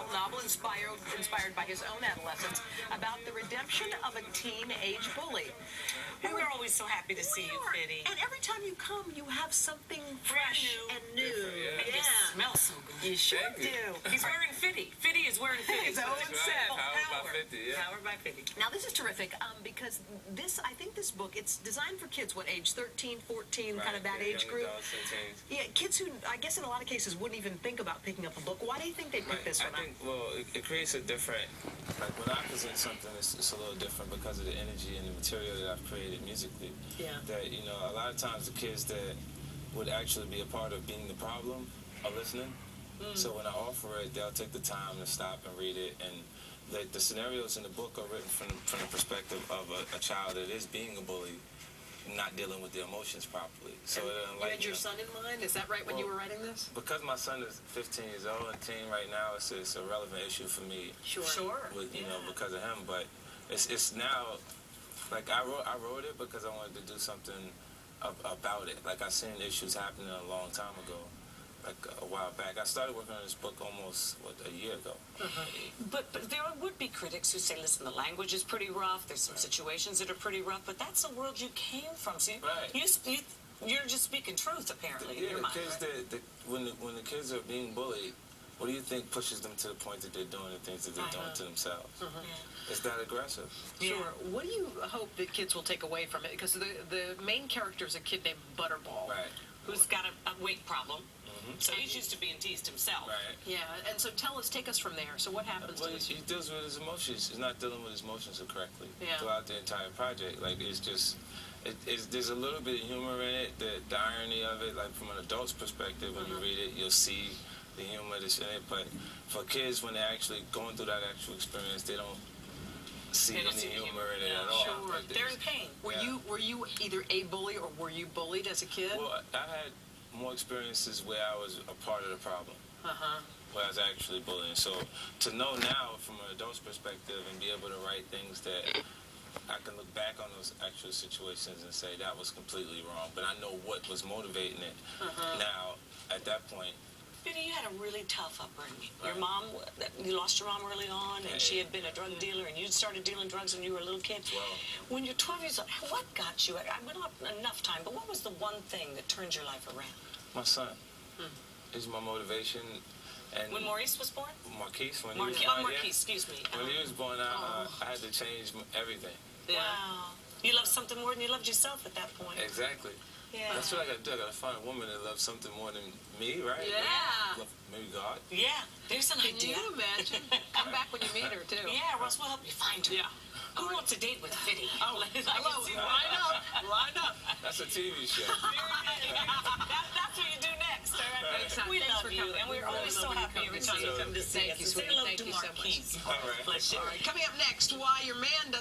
adult novel inspired by his own adolescence about the redemption of a teenage bully. We were always so happy to see you, Fitty. And every time you come, you have something fresh and new. And you smell so good. You sure do. He's wearing Fitty. Fitty is wearing Fitty. His own set. Powered by 50, yeah. Powered by Fitty. Now, this is terrific because I think this book, it's designed for kids, what age, 13, 14, kind of that age group? Yeah, kids who, I guess in a lot of cases, wouldn't even think about picking up a book. Why do you think they pick this one up? I think, well, it creates a different, like when I present something, it's a little different because of the energy and the material that I've created musically. Yeah. That, you know, a lot of times the kids that would actually be a part of being the problem are listening. So when I offer it, they'll take the time to stop and read it. And the scenarios in the book are written from the perspective of a child that is being a bully, not dealing with their emotions properly. So you had your son in mind? Is that right when you were writing this? Because my son is 15 years old and teen right now, it's a relevant issue for me. Sure. With, you know, because of him. But it's now, like I wrote it because I wanted to do something about it. Like I seen issues happening a long time ago. Like a while back. I started working on this book almost, a year ago. But there would be critics who say, listen, the language is pretty rough, there's some situations that are pretty rough, but that's the world you came from. So you're just speaking truth, apparently, in your mind. Kids when the kids are being bullied, what do you think pushes them to the point that they're doing the things that they're doing to themselves? It's that aggressive. Sure. What do you hope that kids will take away from it? Because the main character is a kid named Butterball. Right. Who's got a weight problem. So he's used to being teased himself. Right. Yeah, and so take us from there. So what happens to him? He deals with his emotions. He's not dealing with his emotions correctly throughout the entire project. Like, it's just, there's a little bit of humor in it, the irony of it. Like, from an adult's perspective, when you read it, you'll see the humor that's in it. But for kids, when they're actually going through that actual experience, they don't see any humor in it at all. Sure. Like, They're in pain. Were you either a bully or were you bullied as a kid? Well, I had more experiences where I was a part of the problem, where I was actually bullying. So to know now from an adult's perspective and be able to write things that I can look back on those actual situations and say that was completely wrong, but I know what was motivating it now at that point. Fitty, you had a really tough upbringing. Your mom, you lost your mom early on, and she had been a drug dealer, and you started dealing drugs when you were a little kid. When you're 12 years old, what got you? I went up enough time, but what was the one thing that turned your life around? My son. He's my motivation. And when Maurice was born? Marquise. When Marquise, he was born, excuse me. When he was born, I had to change everything. Wow. You loved something more than you loved yourself at that point. Exactly. Yeah. That's what I gotta do. I gotta find a woman that loves something more than me, right? Yeah. Maybe God. Yeah. There's an idea. Can you imagine? Come back when you meet her, too. Yeah, Russ will help you find her. Yeah. Who wants to date with Fitty? Oh, hello. Line up. That's a TV show. That's what you do next, all right? We love you, and we're always so happy every time you come to see us. Thank you, sweetie. Thank you so much. All right. Bless you. All right, coming up next, why your man doesn't